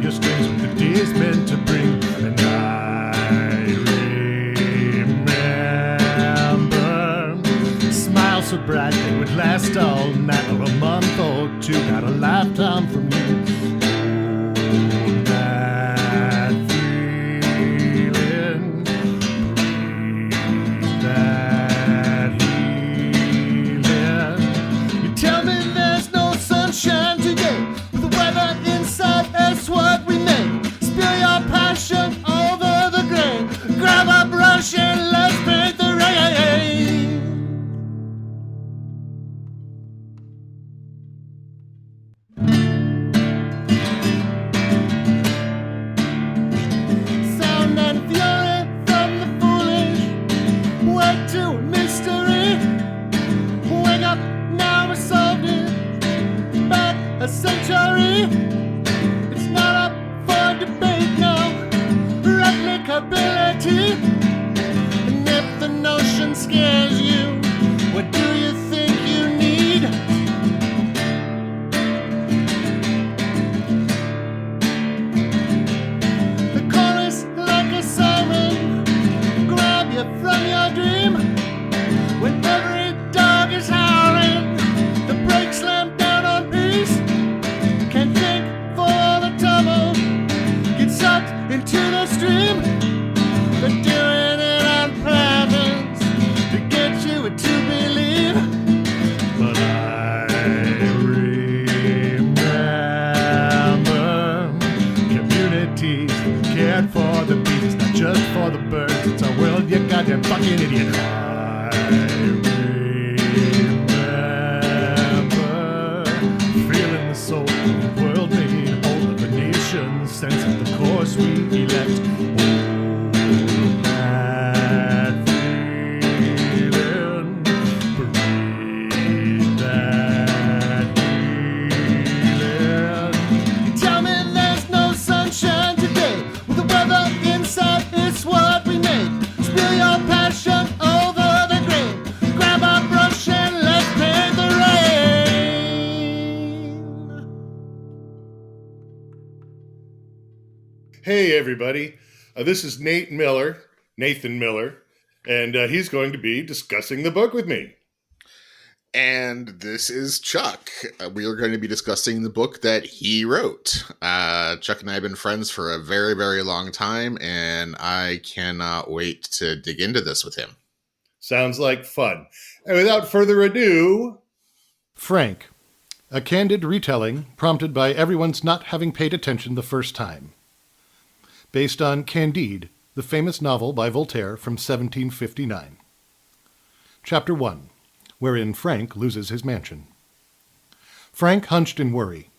your strings what the day is meant to bring. And I remember smiles so bright they would last all night, or a month or two, not a lifetime from you. And let's paint the rain. Sound and fury from the foolish, way to mystery. Wake up, now we solved it. Back a century. It's not up for debate now. Replicability. The notion scares you. What do you think you need? The chorus like a siren, grab you from your dream. When every dog is howling, the brakes slam down on peace. Can't think for all the trouble, get sucked into the stream. They're doing it on purpose to get you to believe. But I remember communities cared for the bees, not just for the birds. It's our world, you goddamn fucking idiot. I remember feeling the soul of the world made whole of a nation, sense of the course we elect. Hey everybody, this is Nathan Miller, and he's going to be discussing the book with me. And this is Chuck. We are going to be discussing the book that he wrote. Chuck and I have been friends for a very, very long time, and I cannot wait to dig into this with him. Sounds like fun. And without further ado, Frank, a candid retelling prompted by everyone's not having paid attention the first time. Based on Candide, the famous novel by Voltaire from 1759. Chapter 1, Wherein Frank Loses His Mansion. Frank hunched in worry.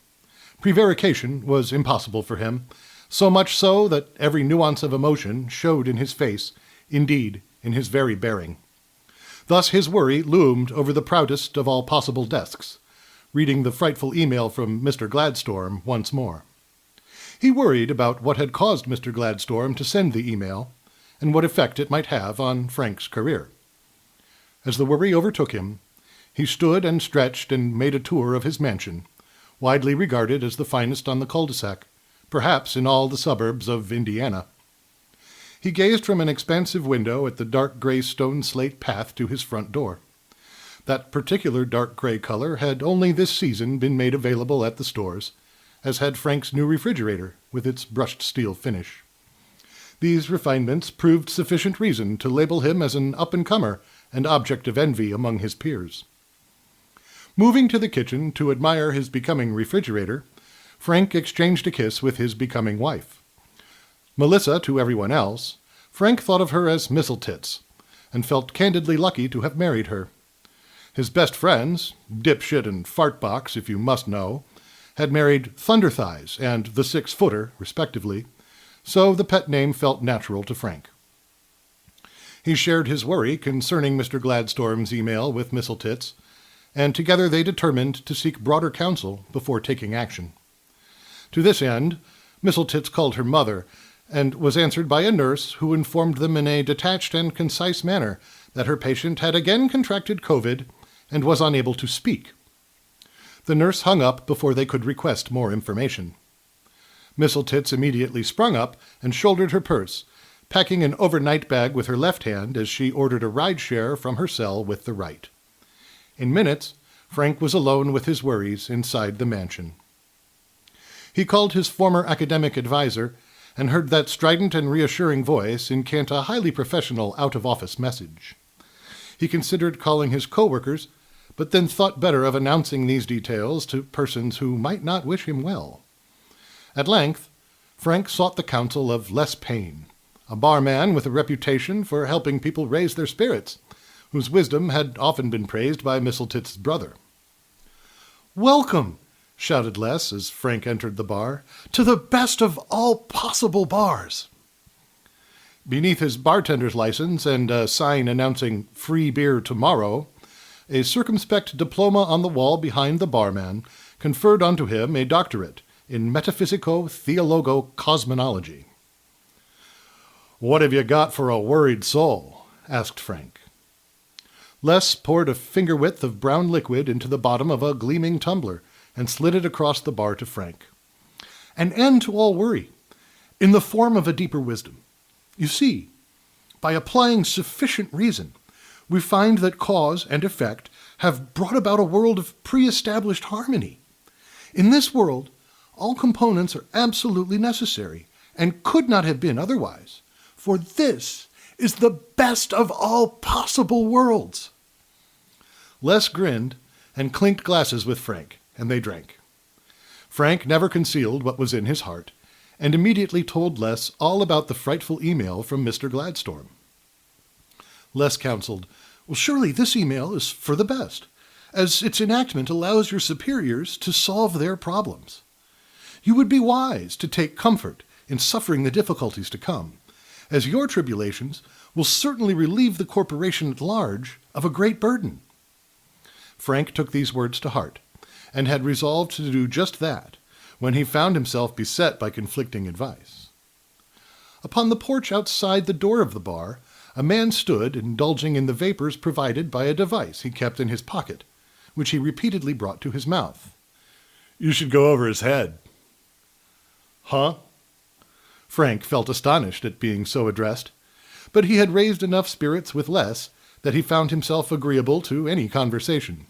Prevarication was impossible for him, so much so that every nuance of emotion showed in his face, indeed, in his very bearing. Thus his worry loomed over the proudest of all possible desks, reading the frightful email from Mr. Gladstorm once more. He worried about what had caused Mr. Gladstorm to send the email, and what effect it might have on Frank's career. As the worry overtook him, he stood and stretched and made a tour of his mansion, widely regarded as the finest on the cul-de-sac, perhaps in all the suburbs of Indiana. He gazed from an expansive window at the dark gray stone slate path to his front door. That particular dark gray color had only this season been made available at the stores, as had Frank's new refrigerator with its brushed steel finish. These refinements proved sufficient reason to label him as an up-and-comer and object of envy among his peers. Moving to the kitchen to admire his becoming refrigerator, Frank exchanged a kiss with his becoming wife. Melissa to everyone else, Frank thought of her as Misseltits, and felt candidly lucky to have married her. His best friends, Dipshit and Fartbox if you must know, had married Thunderthighs and the 6-footer, respectively, so the pet name felt natural to Frank. He shared his worry concerning Mr. Gladstorm's email with Misseltits, and together they determined to seek broader counsel before taking action. To this end, Misseltits called her mother, and was answered by a nurse who informed them in a detached and concise manner that her patient had again contracted COVID and was unable to speak. The nurse hung up before they could request more information. Mistletoe immediately sprung up and shouldered her purse, packing an overnight bag with her left hand as she ordered a ride share from her cell with the right. In minutes, Frank was alone with his worries inside the mansion. He called his former academic advisor and heard that strident and reassuring voice incant a highly professional out-of-office message. He considered calling his coworkers, but then thought better of announcing these details to persons who might not wish him well. At length, Frank sought the counsel of Les Payne, a barman with a reputation for helping people raise their spirits, whose wisdom had often been praised by Mistletoe's brother. "Welcome," shouted Les as Frank entered the bar, "to the best of all possible bars." Beneath his bartender's license and a sign announcing "free beer tomorrow," a circumspect diploma on the wall behind the barman conferred onto him a doctorate in Metaphysico-Theologo-Cosmonology. "What have you got for a worried soul?" asked Frank. Les poured a finger-width of brown liquid into the bottom of a gleaming tumbler and slid it across the bar to Frank. "An end to all worry, in the form of a deeper wisdom. You see, by applying sufficient reason, we find that cause and effect have brought about a world of pre-established harmony. In this world, all components are absolutely necessary and could not have been otherwise, for this is the best of all possible worlds." Les grinned and clinked glasses with Frank, and they drank. Frank never concealed what was in his heart, and immediately told Les all about the frightful email from Mr. Gladstorm. Les counseled, "Well, surely this email is for the best, as its enactment allows your superiors to solve their problems. You would be wise to take comfort in suffering the difficulties to come, as your tribulations will certainly relieve the corporation at large of a great burden." Frank took these words to heart, and had resolved to do just that, when he found himself beset by conflicting advice. Upon the porch outside the door of the bar, a man stood indulging in the vapors provided by a device he kept in his pocket, which he repeatedly brought to his mouth. "You should go over his head." "Huh?" Frank felt astonished at being so addressed, but he had raised enough spirits with Les that he found himself agreeable to any conversation.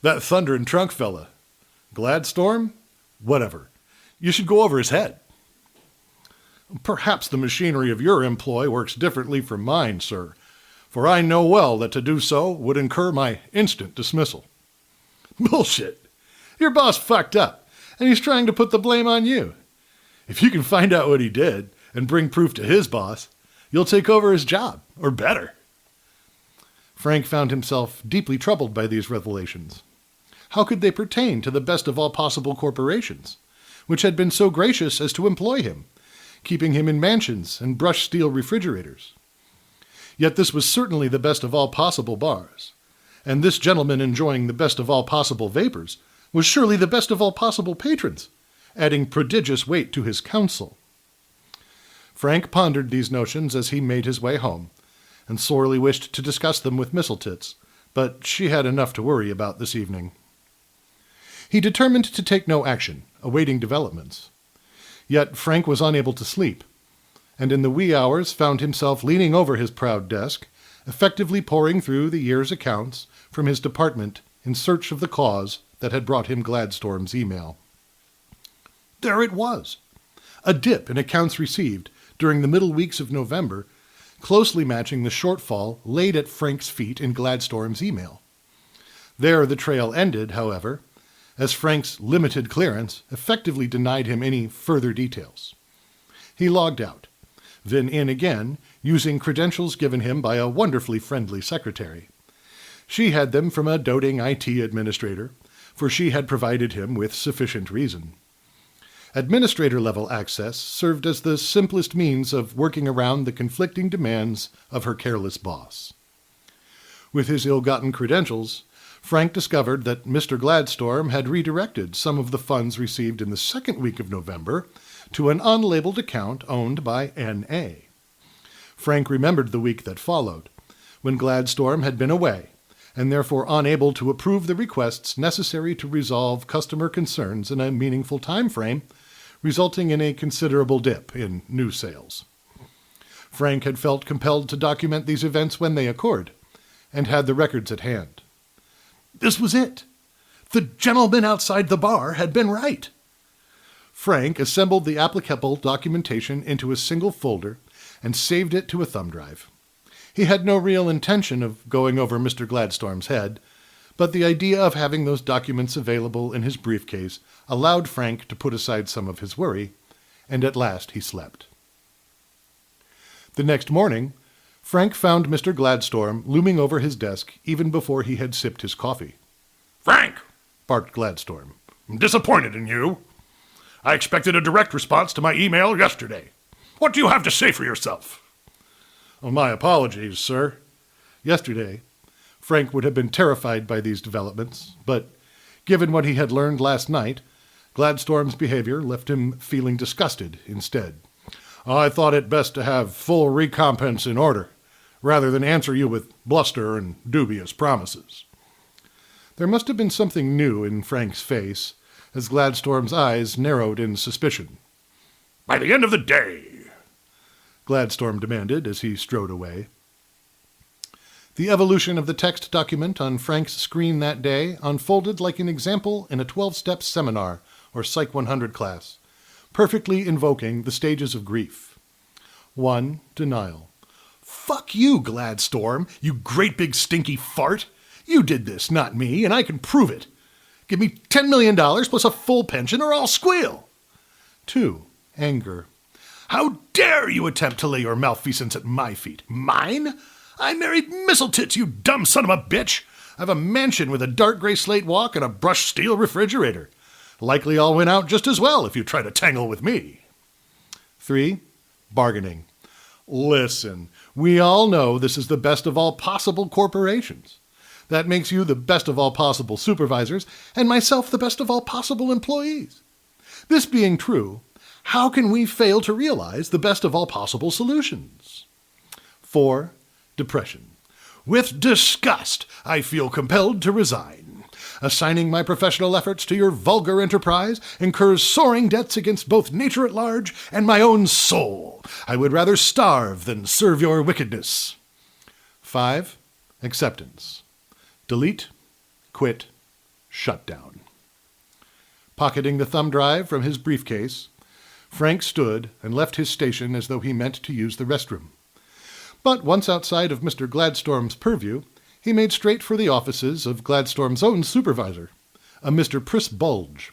"That thunderin' trunk fella. Gladstorm? Whatever. You should go over his head." "Perhaps the machinery of your employ works differently from mine, sir, for I know well that to do so would incur my instant dismissal." "Bullshit. Your boss fucked up, and he's trying to put the blame on you. If you can find out what he did and bring proof to his boss, you'll take over his job, or better." Frank found himself deeply troubled by these revelations. How could they pertain to the best of all possible corporations, which had been so gracious as to employ him, keeping him in mansions and brushed steel refrigerators? Yet this was certainly the best of all possible bars, and this gentleman enjoying the best of all possible vapors was surely the best of all possible patrons, adding prodigious weight to his counsel. Frank pondered these notions as he made his way home, and sorely wished to discuss them with Mistletoe, but she had enough to worry about this evening. He determined to take no action, awaiting developments. Yet Frank was unable to sleep, and in the wee hours found himself leaning over his proud desk, effectively poring through the year's accounts from his department in search of the cause that had brought him Gladstorm's email. There it was, a dip in accounts received during the middle weeks of November, closely matching the shortfall laid at Frank's feet in Gladstorm's email. There the trail ended, however, as Frank's limited clearance effectively denied him any further details. He logged out, then in again, using credentials given him by a wonderfully friendly secretary. She had them from a doting IT administrator, for she had provided him with sufficient reason. Administrator-level access served as the simplest means of working around the conflicting demands of her careless boss. With his ill-gotten credentials, Frank discovered that Mr. Gladstorm had redirected some of the funds received in the second week of November to an unlabeled account owned by N.A. Frank remembered the week that followed, when Gladstorm had been away, and therefore unable to approve the requests necessary to resolve customer concerns in a meaningful time frame, resulting in a considerable dip in new sales. Frank had felt compelled to document these events when they occurred, and had the records at hand. This was it. The gentleman outside the bar had been right. Frank assembled the applicable documentation into a single folder and saved it to a thumb drive. He had no real intention of going over Mr. Gladstorm's head, but the idea of having those documents available in his briefcase allowed Frank to put aside some of his worry, and at last he slept. The next morning, Frank found Mr. Gladstorm looming over his desk even before he had sipped his coffee. "Frank," barked Gladstorm, "I'm disappointed in you. I expected a direct response to my email yesterday. What do you have to say for yourself?" "Oh, my apologies, sir." Yesterday, Frank would have been terrified by these developments, but given what he had learned last night, Gladstorm's behavior left him feeling disgusted instead. "I thought it best to have full recompense in order, rather than answer you with bluster and dubious promises." There must have been something new in Frank's face, as Gladstorm's eyes narrowed in suspicion. "By the end of the day," Gladstorm demanded as he strode away. The evolution of the text document on Frank's screen that day unfolded like an example in a 12-step seminar or Psych 100 class, perfectly invoking the stages of grief. 1. Denial. "Fuck you, Gladstorm, you great big stinky fart. You did this, not me, and I can prove it. Give me $10 million plus a full pension or I'll squeal." 2. Anger. "How dare you attempt to lay your malfeasance at my feet? Mine? I married Mistletoe, you dumb son of a bitch. I have a mansion with a dark gray slate walk and a brushed steel refrigerator. Likely all went out just as well if you try to tangle with me." 3. Bargaining. "Listen, we all know this is the best of all possible corporations. That makes you the best of all possible supervisors, and myself the best of all possible employees. This being true, how can we fail to realize the best of all possible solutions?" 4. Depression. "With disgust, I feel compelled to resign. Assigning my professional efforts to your vulgar enterprise incurs soaring debts against both nature at large and my own soul. I would rather starve than serve your wickedness." 5. Acceptance. Delete, quit, shut down. Pocketing the thumb drive from his briefcase, Frank stood and left his station as though he meant to use the restroom. But once outside of Mr. Gladstorm's purview, he made straight for the offices of Gladstorm's own supervisor, a Mr. Priss Bulge.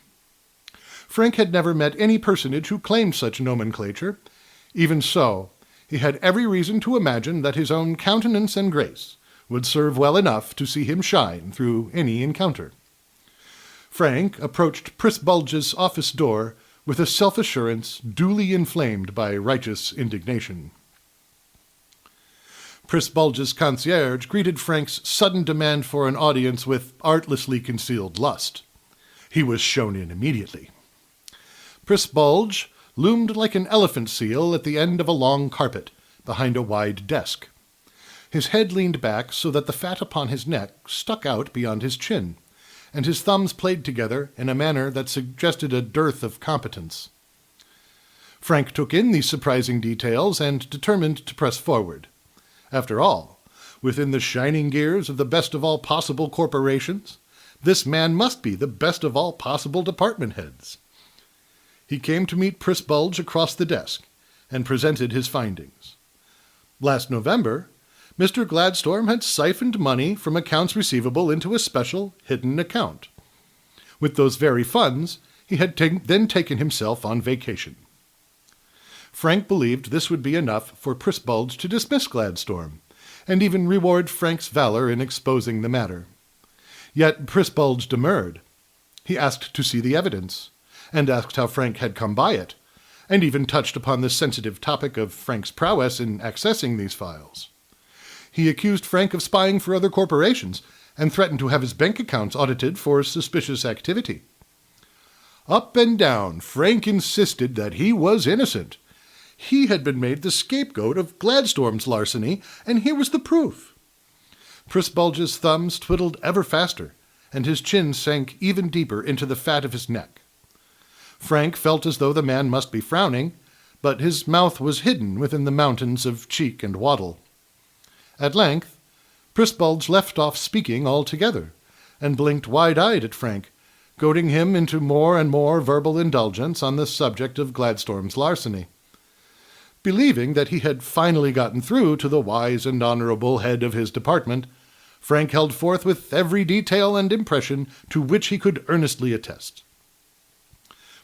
Frank had never met any personage who claimed such nomenclature. Even so, he had every reason to imagine that his own countenance and grace would serve well enough to see him shine through any encounter. Frank approached Priss Bulge's office door with a self-assurance duly inflamed by righteous indignation. Priss Bulge's concierge greeted Frank's sudden demand for an audience with artlessly concealed lust. He was shown in immediately. Priss Bulge loomed like an elephant seal at the end of a long carpet, behind a wide desk. His head leaned back so that the fat upon his neck stuck out beyond his chin, and his thumbs played together in a manner that suggested a dearth of competence. Frank took in these surprising details and determined to press forward. After all, within the shining gears of the best of all possible corporations, this man must be the best of all possible department heads. He came to meet Priss Bulge across the desk and presented his findings. Last November, Mr. Gladstorm had siphoned money from accounts receivable into a special, hidden account. With those very funds, he had then taken himself on vacation. Frank believed this would be enough for Priss Bulge to dismiss Gladstorm, and even reward Frank's valor in exposing the matter. Yet Priss Bulge demurred. He asked to see the evidence, and asked how Frank had come by it, and even touched upon the sensitive topic of Frank's prowess in accessing these files. He accused Frank of spying for other corporations, and threatened to have his bank accounts audited for suspicious activity. Up and down, Frank insisted that he was innocent. He had been made the scapegoat of Gladstorm's larceny, and here was the proof. Priss Bulge's thumbs twiddled ever faster, and his chin sank even deeper into the fat of his neck. Frank felt as though the man must be frowning, but his mouth was hidden within the mountains of cheek and waddle. At length, Prisbulge left off speaking altogether, and blinked wide-eyed at Frank, goading him into more and more verbal indulgence on the subject of Gladstorm's larceny. Believing that he had finally gotten through to the wise and honorable head of his department, Frank held forth with every detail and impression to which he could earnestly attest.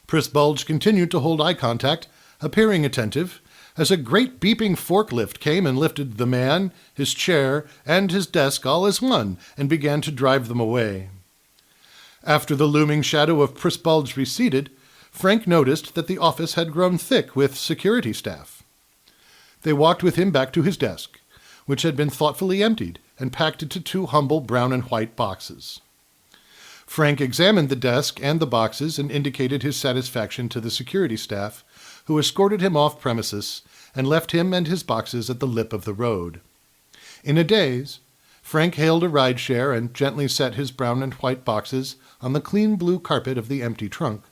Prisbulge continued to hold eye contact, appearing attentive, as a great beeping forklift came and lifted the man, his chair, and his desk all as one, and began to drive them away. After the looming shadow of Prisbulge receded, Frank noticed that the office had grown thick with security staff. They walked with him back to his desk, which had been thoughtfully emptied and packed into 2 humble brown and white boxes. Frank examined the desk and the boxes and indicated his satisfaction to the security staff, who escorted him off premises and left him and his boxes at the lip of the road. In a daze, Frank hailed a ride-share and gently set his brown and white boxes on the clean blue carpet of the empty trunk,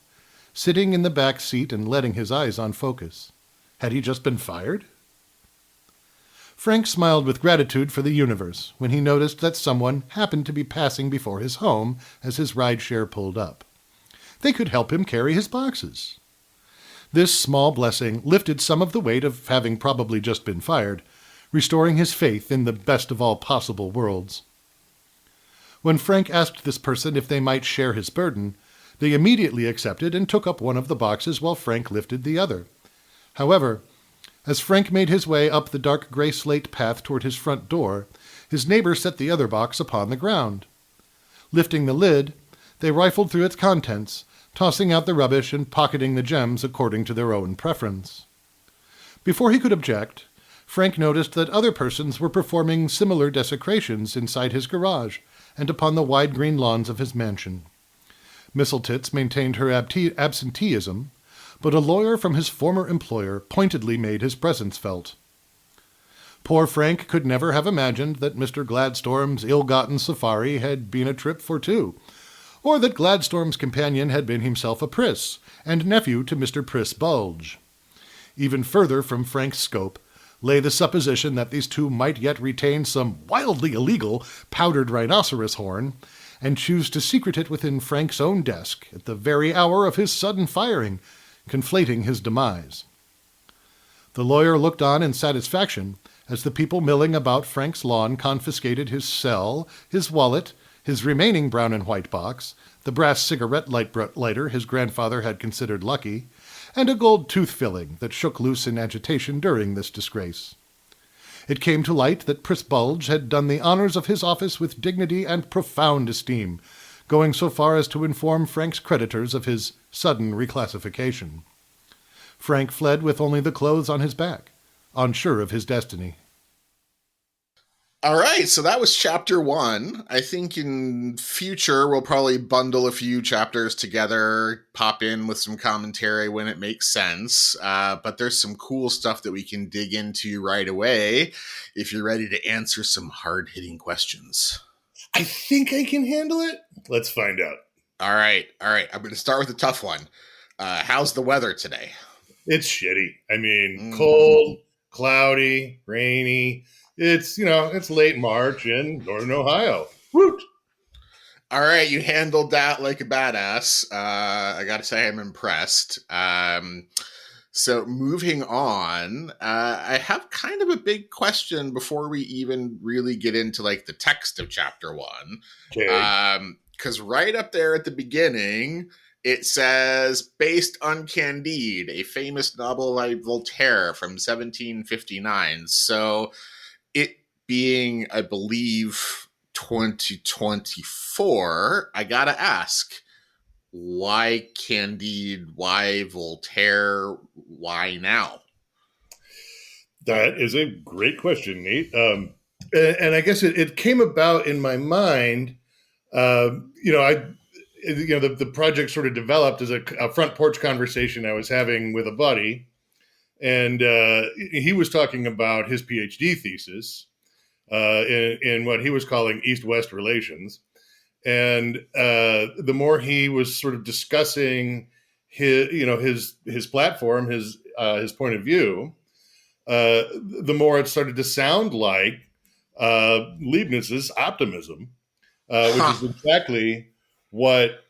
sitting in the back seat and letting his eyes on focus. Had he just been fired? Frank smiled with gratitude for the universe when he noticed that someone happened to be passing before his home as his ride-share pulled up. They could help him carry his boxes. This small blessing lifted some of the weight of having probably just been fired, restoring his faith in the best of all possible worlds. When Frank asked this person if they might share his burden, they immediately accepted and took up one of the boxes while Frank lifted the other. However, as Frank made his way up the dark gray slate path toward his front door, his neighbor set the other box upon the ground. Lifting the lid, they rifled through its contents, tossing out the rubbish and pocketing the gems according to their own preference. Before he could object, Frank noticed that other persons were performing similar desecrations inside his garage and upon the wide green lawns of his mansion. Misseltits maintained her absenteeism, but a lawyer from his former employer pointedly made his presence felt. Poor Frank could never have imagined that Mr. Gladstorm's ill-gotten safari had been a trip for 2, or that Gladstorm's companion had been himself a Pris, and nephew to Mr. Prisbulge. Even further from Frank's scope lay the supposition that these 2 might yet retain some wildly illegal powdered rhinoceros horn, and choose to secret it within Frank's own desk at the very hour of his sudden firing, conflating his demise. The lawyer looked on in satisfaction as the people milling about Frank's lawn confiscated his cell, his wallet, his remaining brown and white box, the brass cigarette lighter his grandfather had considered lucky, and a gold tooth filling that shook loose in agitation during this disgrace. It came to light that Prisbulge had done the honors of his office with dignity and profound esteem, going so far as to inform Frank's creditors of his sudden reclassification. Frank fled with only the clothes on his back, unsure of his destiny. All right, so that was chapter 1. I think in future we'll probably bundle a few chapters together, pop in with some commentary when it makes sense. But there's some cool stuff that we can dig into right away if you're ready to answer some hard-hitting questions. I think I can handle it. Let's find out. All right. I'm going to start with a tough one. How's the weather today? It's shitty. I mean, cold, cloudy, rainy. It's late March in Northern Ohio. Woot! All right, you handled that like a badass. I got to say I'm impressed. So moving on, I have kind of a big question before we even really get into like the text of chapter 1. Okay. Because right up there at the beginning, it says, based on Candide, a famous novel by Voltaire from 1759. So it being, I believe, 2024, I got to ask, why Candide? Why Voltaire? Why now? That is a great question, Nate. And I guess it came about in my mind. The project sort of developed as a front porch conversation I was having with a buddy, and he was talking about his PhD thesis in what he was calling East-West relations. And the more he was sort of discussing his platform, his point of view, the more it started to sound like Leibniz's optimism, which Huh. is exactly what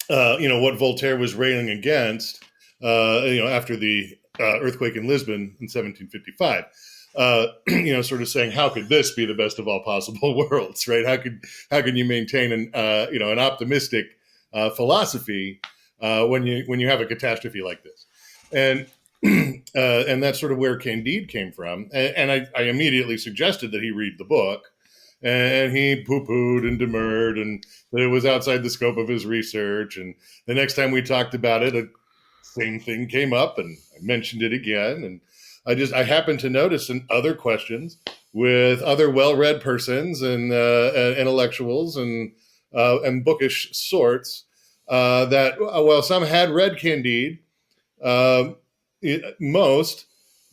what Voltaire was railing against. After the earthquake in Lisbon in 1755. Sort of saying, how could this be the best of all possible worlds, right? How can you maintain an optimistic philosophy when you have a catastrophe like this? And and that's sort of where Candide came from. And I immediately suggested that he read the book, and he poo-pooed and demurred, and that it was outside the scope of his research. And the next time we talked about it, the same thing came up, and I mentioned it again. And I happened to notice in other questions with other well-read persons and intellectuals and bookish sorts that while some had read Candide, uh, most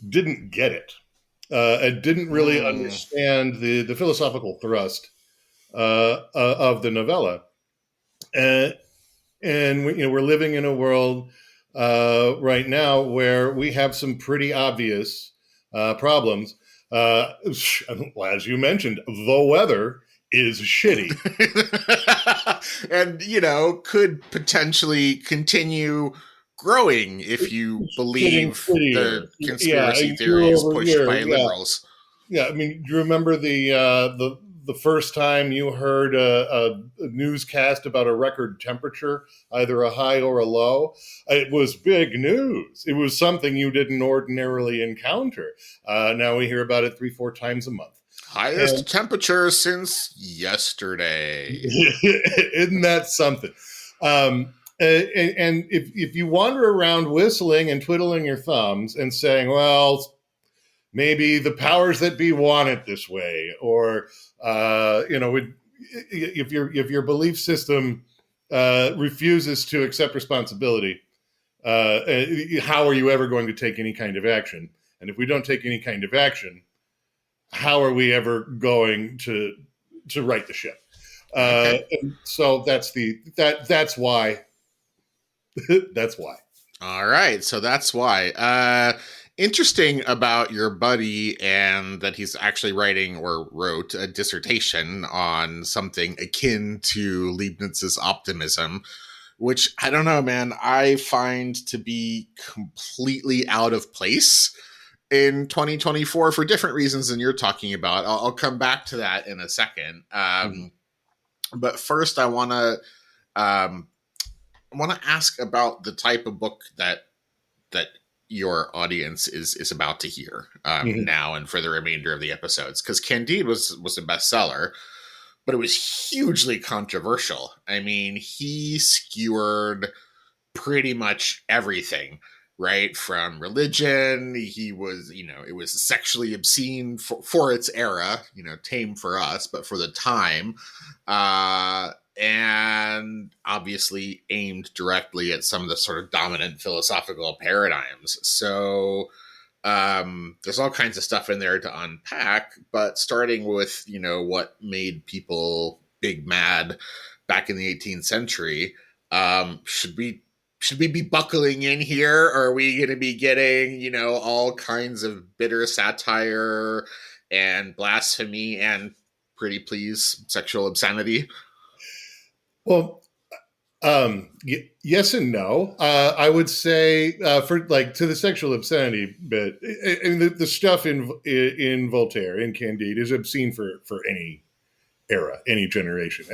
didn't get it and didn't really Hmm. understand the philosophical thrust of the novella. And, we're living in a world right now where we have some pretty obvious problems. As you mentioned, the weather is shitty. And could potentially continue growing if you It's getting believe prettier. the Yeah, conspiracy year theories over pushed year. by Yeah, liberals. yeah. I mean, do you remember the first time you heard a newscast about a record temperature, either a high or a low? It was big news. It was something you didn't ordinarily encounter. Now we hear about it 3, 4 times a month. Highest And temperature since yesterday. isn't that something? And if you wander around whistling and twiddling your thumbs and saying, well, maybe the powers that be want it this way, or if your belief system refuses to accept responsibility, how are you ever going to take any kind of action? And if we don't take any kind of action, how are we ever going to right the ship? Okay. And so that's why that's why. All right, so that's why. Interesting about your buddy, and that he's actually writing or wrote a dissertation on something akin to Leibniz's optimism, which I don't know, man, I find to be completely out of place in 2024 for different reasons than you're talking about. I'll come back to that in a second. Mhm. But first, um, I want to ask about the type of book that your audience is about to hear Mhm. now and for the remainder of the episodes, because Candide was a bestseller, but it was hugely controversial. I mean, he skewered pretty much everything, right? From religion, he was, it was sexually obscene for its era, tame for us, but for the time. And obviously aimed directly at some of the sort of dominant philosophical paradigms. So there's all kinds of stuff in there to unpack, but starting with, what made people big mad back in the 18th century, should we be buckling in here, or are we going to be getting, all kinds of bitter satire and blasphemy and, pretty please, sexual obscenity? Well, yes and no. I would say for like to the sexual obscenity bit, and the stuff in Voltaire in Candide is obscene for any era, any generation.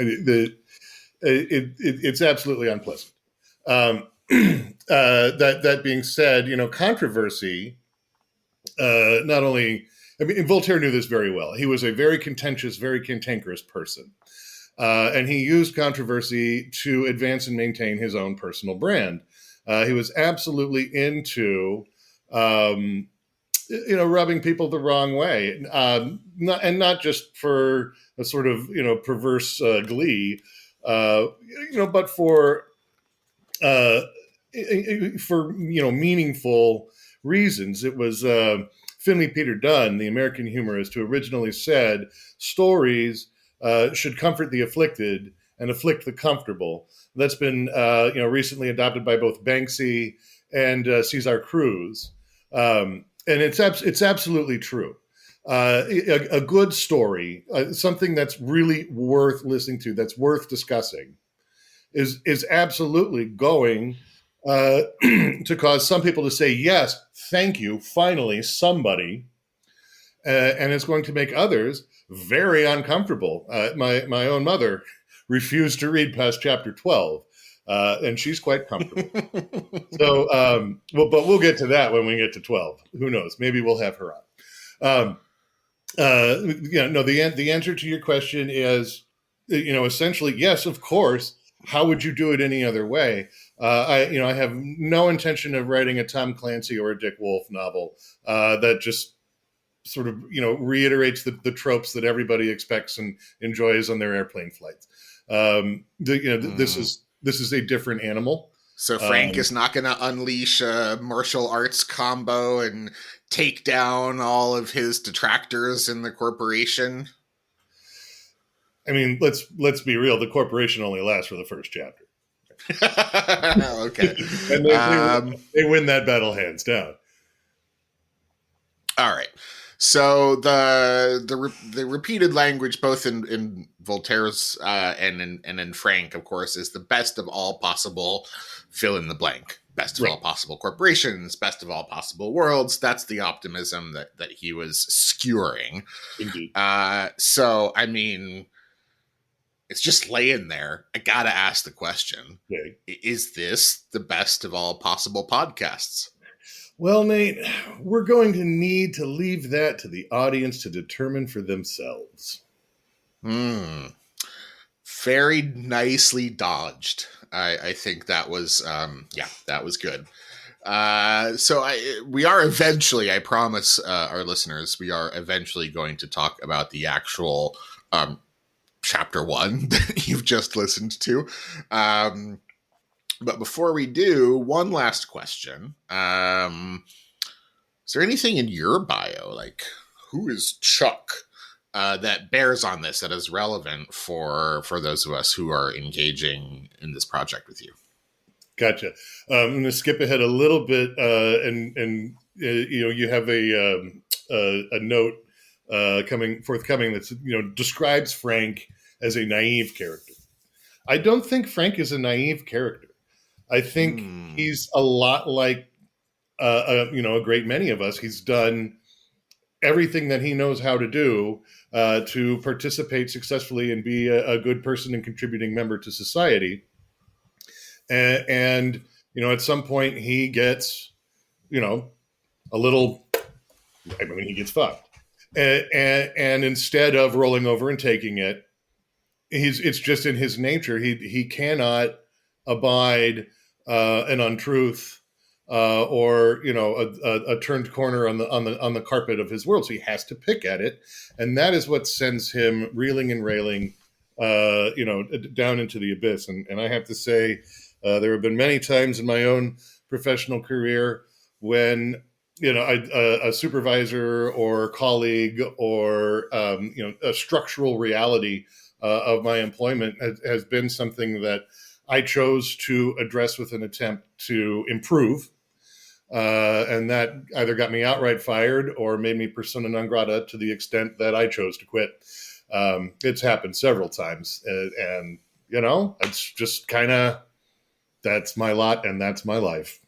It's absolutely unpleasant. That being said, controversy not only. I mean, Voltaire knew this very well. He was a very contentious, very cantankerous person. And he used controversy to advance and maintain his own personal brand. He was absolutely into, rubbing people the wrong way, not just for a sort of, perverse glee, but uh, meaningful reasons. It was Finley Peter Dunne, the American humorist, who originally said stories should comfort the afflicted and afflict the comfortable. That's been recently adopted by both Banksy and Cesar Cruz, and it's absolutely true. A good story, something that's really worth listening to, that's worth discussing, is absolutely going to cause some people to say, yes, thank you, finally, somebody. And it's going to make others very uncomfortable. My own mother refused to read past chapter 12, and she's quite comfortable. So, but we'll get to that when we get to 12. Who knows? Maybe we'll have her on. The answer to your question is, essentially, yes, of course. How would you do it any other way? I have no intention of writing a Tom Clancy or a Dick Wolf novel that just sort of, reiterates the tropes that everybody expects and enjoys on their airplane flights. This is a different animal. So Frank is not going to unleash a martial arts combo and take down all of his detractors in the corporation. I mean, let's be real. The corporation only lasts for the first chapter. Okay. And they win that battle hands down. All right. So the repeated language, both in Voltaire's and in Frank, of course, is the best of all possible fill in the blank. Best of all possible corporations, best of all possible worlds. That's the optimism that he was skewering. Indeed. So, I mean, it's just laying there. I got to ask the question. Okay. Is this the best of all possible podcasts? Well, Nate, we're going to need to leave that to the audience to determine for themselves. Very nicely dodged. I think that was, that was good. We are eventually, I promise our listeners, we are eventually going to talk about the actual chapter 1 that you've just listened to. But before we do, one last question. Is there anything in your bio, like who is Chuck, that bears on this, that is relevant for those of us who are engaging in this project with you? Gotcha. I'm going to skip ahead a little bit, and you have a note forthcoming that's describes Frank as a naive character. I don't think Frank is a naive character. I think he's a lot like a great many of us. He's done everything that he knows how to do to participate successfully and be a good person and contributing member to society. And at some point he gets, a little, he gets fucked. And instead of rolling over and taking it, it's just in his nature. He cannot abide an untruth or a turned corner on the carpet of his world. So he has to pick at it, and that is what sends him reeling and railing, down into the abyss. And I have to say, there have been many times in my own professional career when a supervisor or colleague or a structural reality of my employment has been something that I chose to address with an attempt to improve. And that either got me outright fired or made me persona non grata to the extent that I chose to quit. It's happened several times. And it's just that's my lot and that's my life.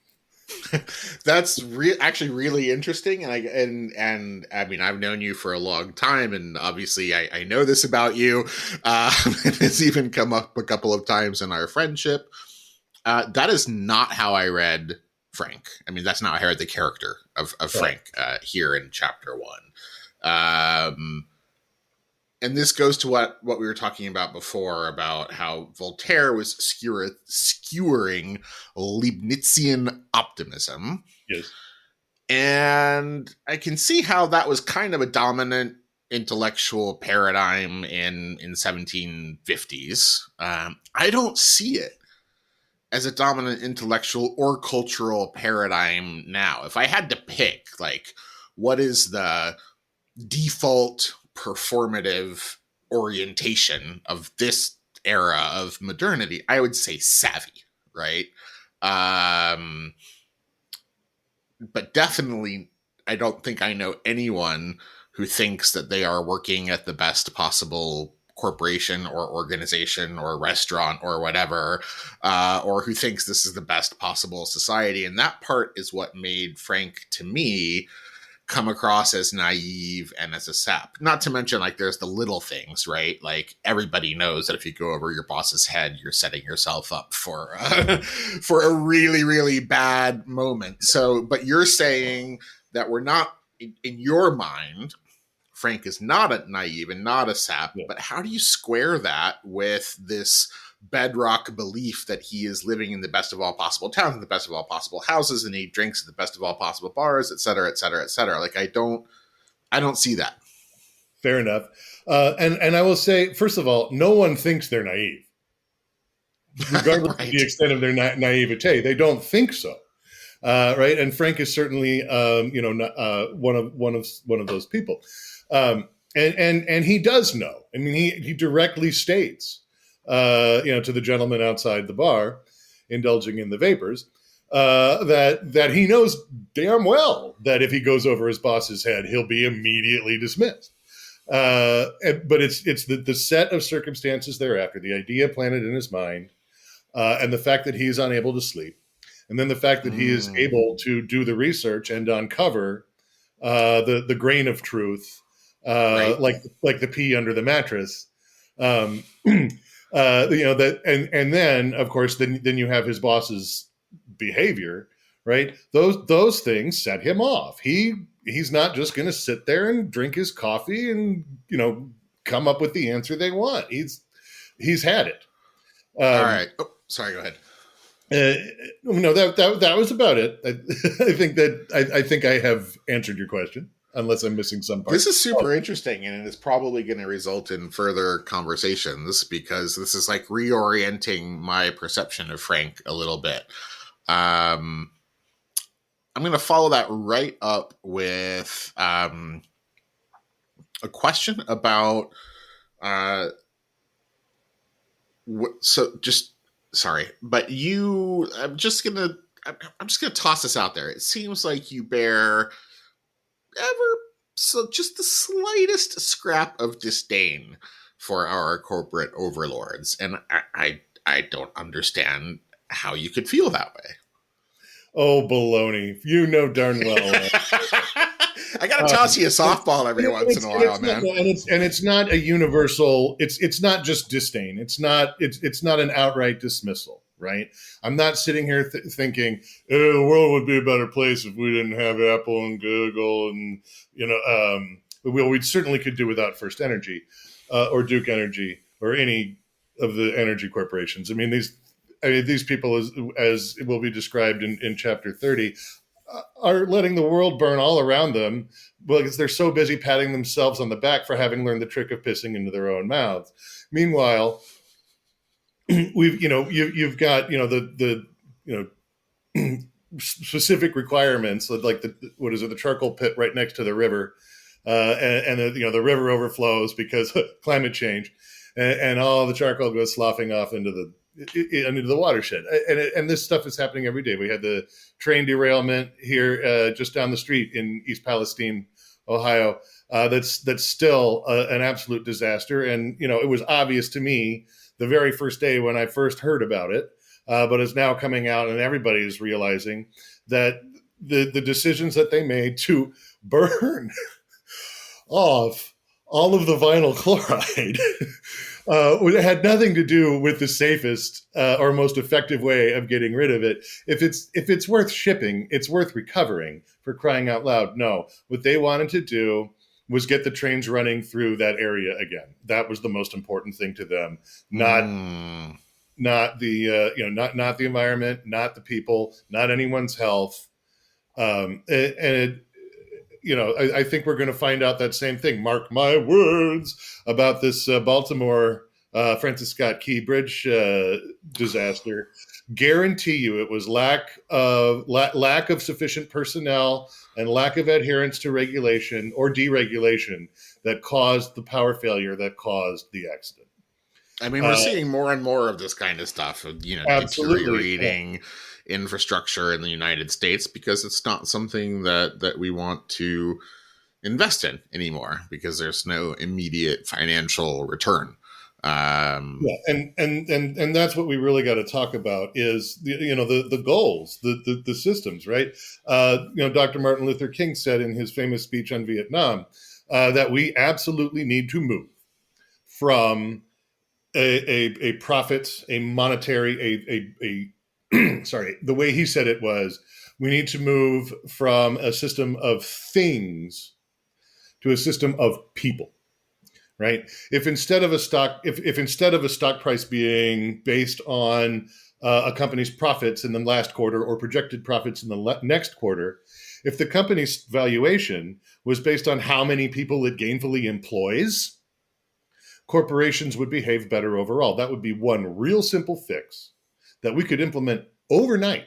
That's actually really interesting, and I mean, I've known you for a long time, and obviously I know this about you. It's even come up a couple of times in our friendship. That is not how I read Frank. I mean, that's not how I read the character of Frank here in chapter 1. And this goes to what we were talking about before, about how Voltaire was skewering Leibnizian optimism. Yes. And I can see how that was kind of a dominant intellectual paradigm in 1750s. I don't see it as a dominant intellectual or cultural paradigm now. If I had to pick, like, what is the default performative orientation of this era of modernity. I would say savvy, right? But definitely, I don't think I know anyone who thinks that they are working at the best possible corporation or organization or restaurant or whatever, or who thinks this is the best possible society. And that part is what made Frank, to me, come across as naive and as a sap. Not to mention, like, there's the little things, right? Like, everybody knows that if you go over your boss's head, you're setting yourself up for for a really, really bad moment. So, but you're saying that we're not, in your mind, Frank is not a naive and not a sap, Yeah. but how do you square that with this bedrock belief that he is living in the best of all possible towns, in the best of all possible houses, and he drinks at the best of all possible bars, et cetera, et cetera, et cetera? Like, I don't see that. Fair enough. And I will say, first of all, no one thinks they're naive, regardless Right. of the extent of their naivete. They don't think so, right? And Frank is certainly, one of those people. And he does know. I mean, he directly states, to the gentleman outside the bar, indulging in the vapors, that he knows damn well that if he goes over his boss's head, he'll be immediately dismissed. But it's the set of circumstances thereafter, the idea planted in his mind, and the fact that he's unable to sleep, and then the fact that he is able to do the research and uncover the grain of truth, Right. like the pea under the mattress. That, and then of course, then you have his boss's behavior, right? Those things set him off. He's not just going to sit there and drink his coffee and come up with the answer they want. He's had it. All right. Oh, sorry. Go ahead. That was about it. I think I have answered your question, unless I'm missing some part. This is super interesting, and it is probably going to result in further conversations, because this is like reorienting my perception of Frank a little bit. I'm going to follow that right up with a question about sorry, but I'm just gonna toss this out there. It seems like you bear just the slightest scrap of disdain for our corporate overlords, and I don't understand how you could feel that way. Oh, baloney! You know darn well. I gotta toss you a softball every once in a while, man. It's not a universal. It's not just disdain. It's not an outright dismissal, right? I'm not sitting here thinking, the world would be a better place if we didn't have Apple and Google, and we certainly could do without First Energy, or Duke Energy, or any of the energy corporations. I mean, these people, as it will be described in chapter 30, are letting the world burn all around them because they're so busy patting themselves on the back for having learned the trick of pissing into their own mouths. Meanwhile, you've got the specific requirements, like the charcoal pit right next to the river, and the river overflows because climate change, and all the charcoal goes sloughing off into the watershed. And this stuff is happening every day. We had the train derailment here just down the street in East Palestine, Ohio. That's still an absolute disaster. And, it was obvious to me the very first day when I first heard about it, but is now coming out, and everybody is realizing that the decisions that they made to burn off all of the vinyl chloride it had nothing to do with the safest or most effective way of getting rid of it. If it's worth shipping, it's worth recovering, for crying out loud. No, what they wanted to do was get the trains running through that area again. That was the most important thing to them. Not the not the environment, not the people, not anyone's health. I think we're going to find out that same thing. Mark my words about this Baltimore Francis Scott Key Bridge disaster. Guarantee you, it was lack of sufficient personnel and lack of adherence to regulation or deregulation that caused the power failure that caused the accident. I mean, we're seeing more and more of this kind of stuff, Absolutely. deteriorating infrastructure in the United States because it's not something that we want to invest in anymore because there's no immediate financial return. Yeah, and that's what we really got to talk about is the goals, the systems, right? Dr. Martin Luther King said in his famous speech on Vietnam that we absolutely need to move from a profit, a monetary, sorry, the way he said it was, we need to move from a system of things to a system of people. Right? If instead of a stock price being based on a company's profits in the last quarter or projected profits in the next quarter, if the company's valuation was based on how many people it gainfully employs, corporations would behave better overall. That would be one real simple fix that we could implement overnight.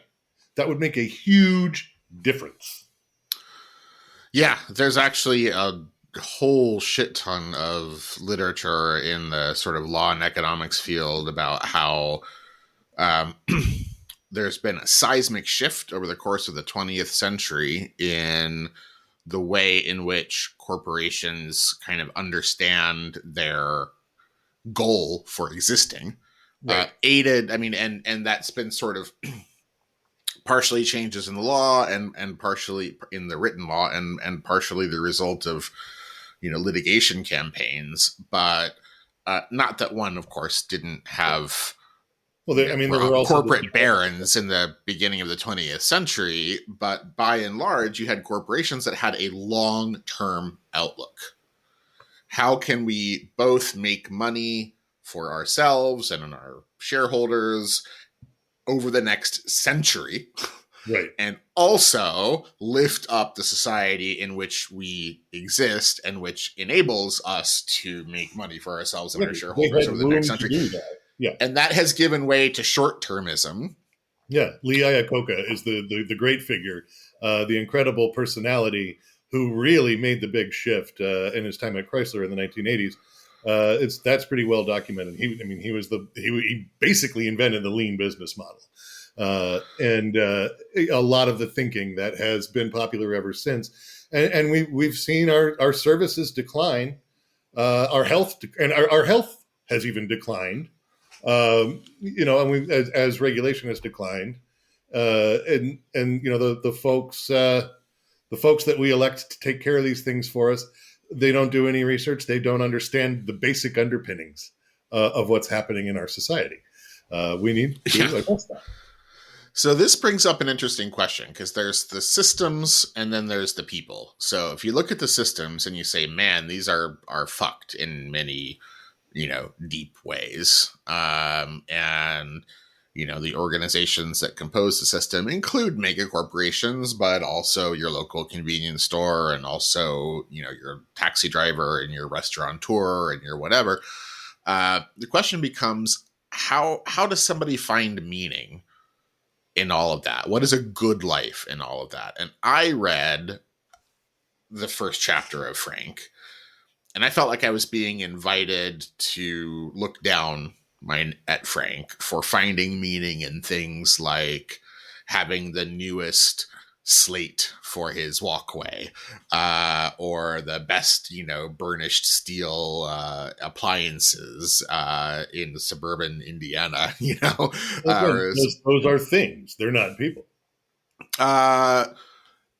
That would make a huge difference. Yeah, there's actually a whole shit ton of literature in the sort of law and economics field about how there's been a seismic shift over the course of the 20th century in the way in which corporations kind of understand their goal for existing. Right. Aided, I mean, and that's been sort of partially changes in the law and partially in the written law and partially the result of litigation campaigns, but not that one, of course, didn't have Well, there were also corporate barons in the beginning of the 20th century, but by and large, you had corporations that had a long-term outlook. How can we both make money for ourselves and our shareholders over the next century? Right. And also lift up the society in which we exist and which enables us to make money for ourselves and our shareholders over the next century. Yeah. And that has given way to short-termism. Yeah. Lee Iacocca is the great figure, the incredible personality who really made the big shift in his time at Chrysler in the 1980s. That's pretty well documented. He basically invented the lean business model. And a lot of the thinking that has been popular ever since. And we've seen our services decline, our health, and our health has even declined. And as regulation has declined, and the folks that we elect to take care of these things for us, they don't do any research. They don't understand the basic underpinnings of what's happening in our society. We need to address that. So this brings up an interesting question because there's the systems and then there's the people. So if you look at the systems and you say, man, these are fucked in many, deep ways. And, the organizations that compose the system include mega corporations, but also your local convenience store and also, your taxi driver and your restaurateur and your whatever. The question becomes, how does somebody find meaning in all of that? What is a good life in all of that? And I read the first chapter of Frank, and I felt like I was being invited to look down at Frank for finding meaning in things like having the newest slate for his walkway, or the best, burnished steel appliances in suburban Indiana. Those are things. They're not people.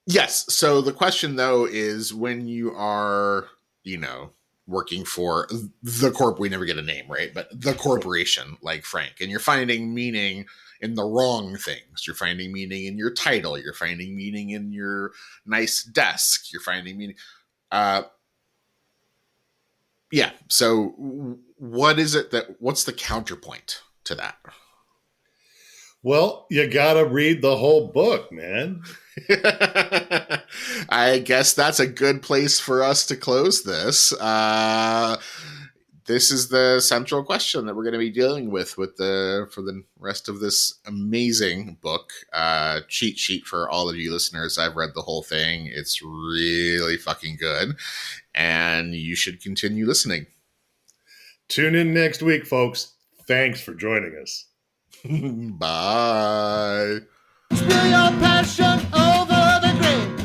Yes. So the question, though, is when you are, working for the we never get a name, right? But the corporation like Frank, and you're finding meaning in the wrong things. You're finding meaning in your title. You're finding meaning in your nice desk. You're finding meaning. Yeah. So what's the counterpoint to that? Well, you got to read the whole book, man. I guess that's a good place for us to close this. This is the central question that we're going to be dealing with for the rest of this amazing book. Cheat sheet for all of you listeners. I've read the whole thing. It's really fucking good, and you should continue listening. Tune in next week, folks. Thanks for joining us. Bye. Spill your passion over the grave.